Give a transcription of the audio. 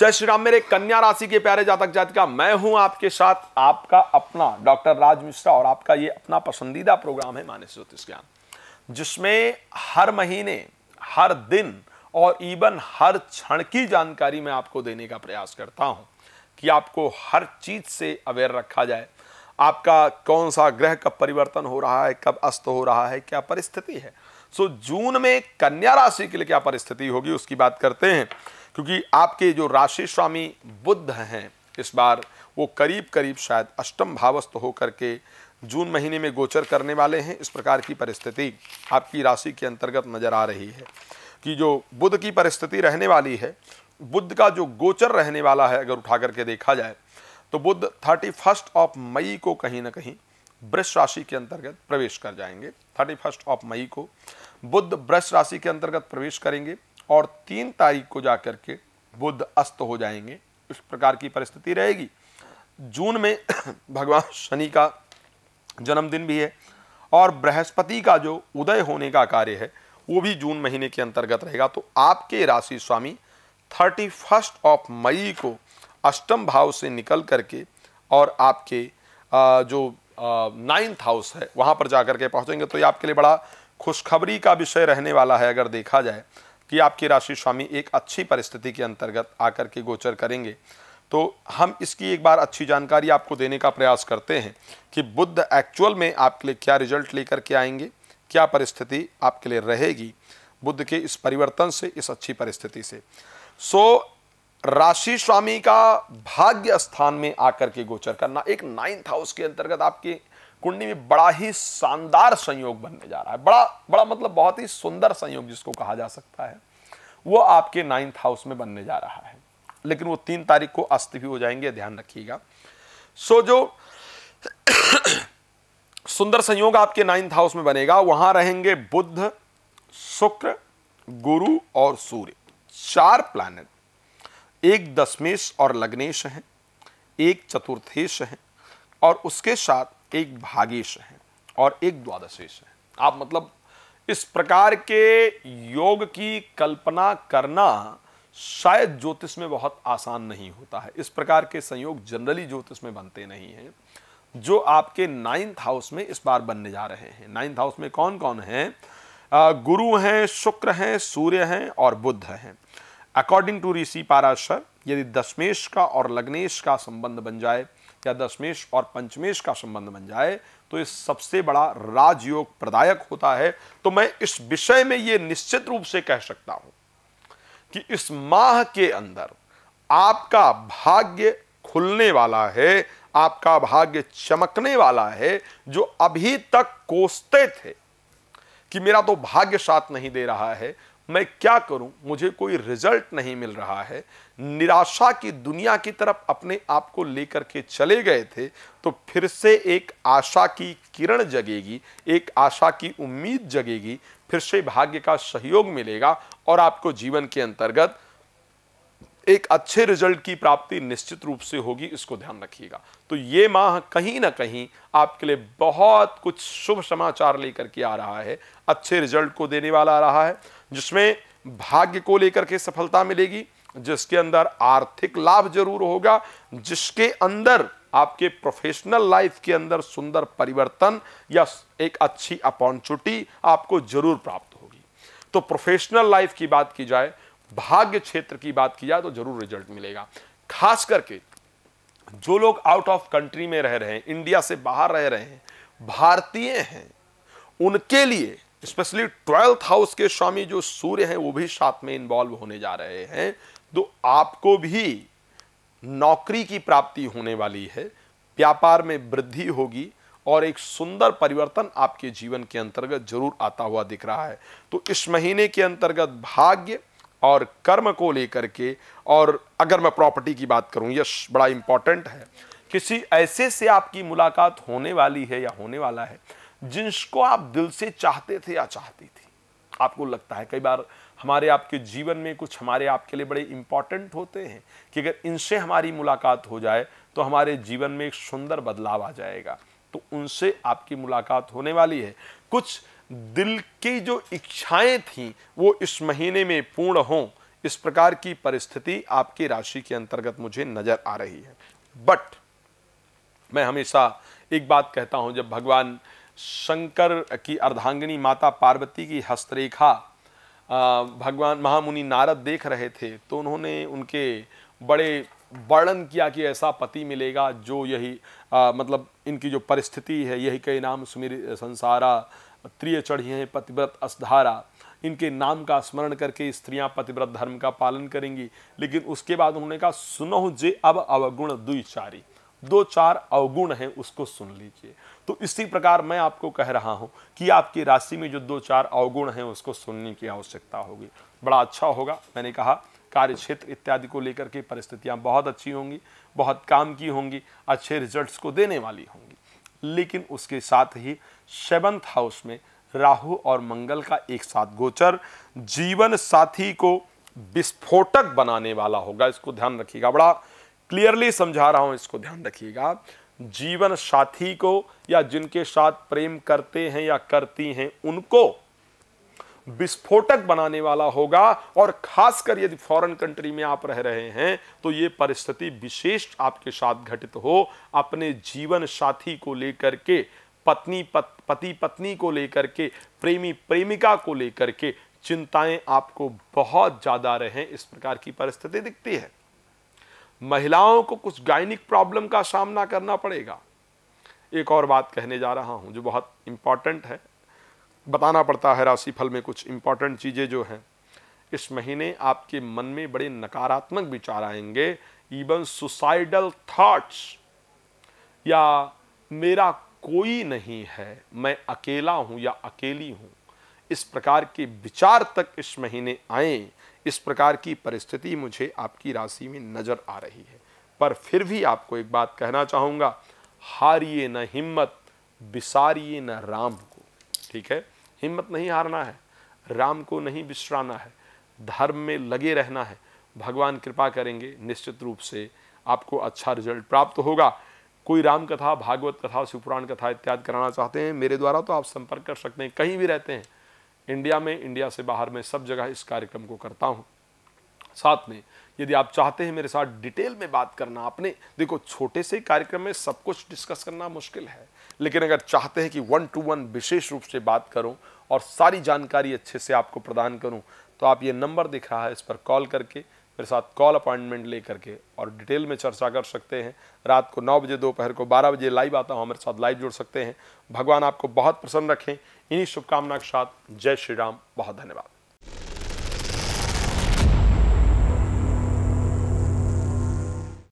जय श्री राम। मेरे कन्या राशि के प्यारे जातक जातिका, मैं हूं आपके साथ आपका अपना डॉक्टर राज मिश्रा और आपका ये अपना पसंदीदा प्रोग्राम है मानस ज्योतिष ज्ञान, जिसमें हर महीने, हर दिन और इवन हर क्षण की जानकारी मैं आपको देने का प्रयास करता हूं कि आपको हर चीज से अवेयर रखा जाए। आपका कौन सा ग्रह कब परिवर्तन हो रहा है, कब अस्त हो रहा है, क्या परिस्थिति है। सो जून में कन्या राशि के लिए क्या परिस्थिति होगी उसकी बात करते हैं, क्योंकि आपके जो राशि स्वामी बुध हैं इस बार वो करीब करीब शायद अष्टम भावस्थ होकर के जून महीने में गोचर करने वाले हैं। इस प्रकार की परिस्थिति आपकी राशि के अंतर्गत नजर आ रही है कि जो बुध की परिस्थिति रहने वाली है, बुध का जो गोचर रहने वाला है, अगर उठा करके देखा जाए तो बुध 31 मई को कहीं ना कहीं वृष राशि के अंतर्गत प्रवेश कर जाएंगे। 31 मई को बुध वृष राशि के अंतर्गत प्रवेश करेंगे और 3 तारीख को जाकर के बुध अस्त हो जाएंगे। इस प्रकार की परिस्थिति रहेगी। जून में भगवान शनि का जन्मदिन भी है और बृहस्पति का जो उदय होने का कार्य है वो भी जून महीने के अंतर्गत रहेगा। तो आपके राशि स्वामी 31 मई को अष्टम भाव से निकल करके और आपके जो 9th हाउस है वहां पर जाकर के पहुंचेंगे। तो ये आपके लिए बड़ा खुशखबरी का विषय रहने वाला है। अगर देखा जाए कि आपके राशि स्वामी एक अच्छी परिस्थिति के अंतर्गत आकर के गोचर करेंगे, तो हम इसकी एक बार अच्छी जानकारी आपको देने का प्रयास करते हैं कि बुध एक्चुअल में आपके लिए क्या रिजल्ट लेकर के आएंगे, क्या परिस्थिति आपके लिए रहेगी बुध के इस परिवर्तन से, इस अच्छी परिस्थिति से। सो राशि स्वामी का भाग्य स्थान में आकर के गोचर करना एक 9th हाउस के अंतर्गत आपकी कुंडली में बड़ा ही शानदार संयोग बनने जा रहा है। बड़ा मतलब बहुत ही सुंदर संयोग जिसको कहा जा सकता है, वो आपके 9th हाउस में बनने जा रहा है। लेकिन वो 3 तारीख को अस्त भी हो जाएंगे, ध्यान रखिएगा। सो जो सुंदर संयोग आपके 9th हाउस में बनेगा, वहां रहेंगे बुध, शुक्र, गुरु और सूर्य। 4 प्लैनेट, एक दशमेश और लग्नेश हैं, एक चतुर्थेश है और उसके साथ एक भागेश है और एक द्वादशेश है। आप मतलब इस प्रकार के योग की कल्पना करना शायद ज्योतिष में बहुत आसान नहीं होता है। इस प्रकार के संयोग जनरली ज्योतिष में बनते नहीं हैं, जो आपके 9th हाउस में इस बार बनने जा रहे हैं। 9th हाउस में कौन कौन है? गुरु हैं, शुक्र हैं, सूर्य हैं और बुध हैं। अकॉर्डिंग टू ऋषि पाराशर, यदि दशमेश का और लग्नेश का संबंध बन जाए या दशमेश और पंचमेश का संबंध बन जाए तो ये सबसे बड़ा राजयोग प्रदायक होता है। तो मैं इस विषय में ये निश्चित रूप से कह सकता हूं कि इस माह के अंदर आपका भाग्य खुलने वाला है, आपका भाग्य चमकने वाला है। जो अभी तक कोसते थे कि मेरा तो भाग्य साथ नहीं दे रहा है, मैं क्या करूं, मुझे कोई रिजल्ट नहीं मिल रहा है, निराशा की दुनिया की तरफ अपने आप को लेकर के चले गए थे, तो फिर से एक आशा की किरण जगेगी, एक आशा की उम्मीद जगेगी, फिर से भाग्य का सहयोग मिलेगा और आपको जीवन के अंतर्गत एक अच्छे रिजल्ट की प्राप्ति निश्चित रूप से होगी। इसको ध्यान रखिएगा। तो ये माह कहीं ना कहीं आपके लिए बहुत कुछ शुभ समाचार लेकर के आ रहा है, अच्छे रिजल्ट को देने वाला आ रहा है, जिसमें भाग्य को लेकर के सफलता मिलेगी, जिसके अंदर आर्थिक लाभ जरूर होगा, जिसके अंदर आपके प्रोफेशनल लाइफ के अंदर सुंदर परिवर्तन या एक अच्छी अपॉर्चुनिटी आपको जरूर प्राप्त होगी। तो प्रोफेशनल लाइफ की बात की जाए, भाग्य क्षेत्र की बात की जाए तो जरूर रिजल्ट मिलेगा। खास करके जो लोग आउट ऑफ कंट्री में रह रहे हैं, इंडिया से बाहर रह रहे हैं, भारतीय हैं, उनके लिए स्पेशली 12th हाउस के स्वामी जो सूर्य हैं वो भी साथ में इन्वॉल्व होने जा रहे हैं। तो आपको भी नौकरी की प्राप्ति होने वाली है, व्यापार में वृद्धि होगी और एक सुंदर परिवर्तन आपके जीवन के अंतर्गत जरूर आता हुआ दिख रहा है। तो इस महीने के अंतर्गत भाग्य और कर्म को लेकर के, और अगर मैं प्रॉपर्टी की बात करूं, यह बड़ा इंपॉर्टेंट है, किसी ऐसे से आपकी मुलाकात होने वाली है या होने वाला है जिसको आप दिल से चाहते थे या चाहती थी। आपको लगता है कई बार हमारे आपके जीवन में कुछ हमारे आपके लिए बड़े इंपॉर्टेंट होते हैं कि अगर इनसे हमारी मुलाकात हो जाए तो हमारे जीवन में एक सुंदर बदलाव आ जाएगा। तो उनसे आपकी मुलाकात होने वाली है। कुछ दिल की जो इच्छाएं थी वो इस महीने में पूर्ण हों, इस प्रकार की परिस्थिति आपकी राशि के अंतर्गत मुझे नजर आ रही है। बट मैं हमेशा एक बात कहता हूं, जब भगवान शंकर की अर्धांगिनी माता पार्वती की हस्तरेखा भगवान महामुनि नारद देख रहे थे, तो उन्होंने उनके बड़े वर्णन किया कि ऐसा पति मिलेगा जो यही मतलब इनकी जो परिस्थिति है, यही कई नाम सुमिर संसारा, त्रिय चढ़ी हैं पतिव्रत असधारा, इनके नाम का स्मरण करके स्त्रियां पतिव्रत धर्म का पालन करेंगी। लेकिन उसके बाद उन्होंने कहा सुनो जे अब अवगुण दुईचारी, 2-4 अवगुण हैं उसको सुन लीजिए। तो इसी प्रकार मैं आपको कह रहा हूं कि आपकी राशि में जो 2-4 अवगुण हैं उसको सुनने की आवश्यकता होगी। बड़ा अच्छा होगा। मैंने कहा कार्य क्षेत्र इत्यादि को लेकर के परिस्थितियां बहुत अच्छी होंगी, बहुत काम की होंगी, अच्छे रिजल्ट्स को देने वाली होंगी। लेकिन उसके साथ ही 7th हाउस में राहु और मंगल का एक साथ गोचर जीवन साथी को विस्फोटक बनाने वाला होगा। इसको ध्यान रखिएगा, बड़ा क्लियरली समझा रहा हूं, इसको ध्यान रखिएगा। जीवन साथी को या जिनके साथ प्रेम करते हैं या करती हैं उनको विस्फोटक बनाने वाला होगा। और खासकर यदि फॉरेन कंट्री में आप रह रहे हैं तो ये परिस्थिति विशेष आपके साथ घटित हो। अपने जीवन साथी को लेकर के, पति पत्नी को लेकर के, प्रेमी प्रेमिका को लेकर के चिंताएं आपको बहुत ज्यादा रहें, इस प्रकार की परिस्थिति दिखती है। महिलाओं को कुछ गायनिक प्रॉब्लम का सामना करना पड़ेगा। एक और बात कहने जा रहा हूं जो बहुत इंपॉर्टेंट है, बताना पड़ता है राशिफल में कुछ इंपॉर्टेंट चीजें जो हैं। इस महीने आपके मन में बड़े नकारात्मक विचार आएंगे, इवन सुसाइडल थॉट्स, या मेरा कोई नहीं है, मैं अकेला हूं या अकेली हूं, इस प्रकार के विचार तक इस महीने आए। इस प्रकार की परिस्थिति मुझे आपकी राशि में नजर आ रही है। पर फिर भी आपको एक बात कहना चाहूंगा, हारिए न हिम्मत, बिसारिए न राम को। ठीक है, हिम्मत नहीं हारना है, राम को नहीं बिसराना है, धर्म में लगे रहना है। भगवान कृपा करेंगे, निश्चित रूप से आपको अच्छा रिजल्ट प्राप्त होगा। कोई राम कथा, भागवत कथा, शिवपुराण कथा इत्यादि कराना चाहते हैं मेरे द्वारा तो आप संपर्क कर सकते हैं। कहीं भी रहते हैं इंडिया में, इंडिया से बाहर में, सब जगह इस कार्यक्रम को करता हूं। साथ में यदि आप चाहते हैं मेरे साथ डिटेल में बात करना, आपने देखो छोटे से कार्यक्रम में सब कुछ डिस्कस करना मुश्किल है, लेकिन अगर चाहते हैं कि 1-to-1 विशेष रूप से बात करूं और सारी जानकारी अच्छे से आपको प्रदान करूं, तो आप ये नंबर दिख रहा है, इस पर कॉल करके मेरे साथ कॉल अपॉइंटमेंट ले करके और डिटेल में चर्चा कर सकते हैं। रात को 9 बजे, दोपहर को 12 बजे लाइव आता हूँ, मेरे साथ लाइव जुड़ सकते हैं। भगवान आपको बहुत प्रसन्न रखें। इन्हीं शुभकामना के साथ जय श्री राम, बहुत धन्यवाद।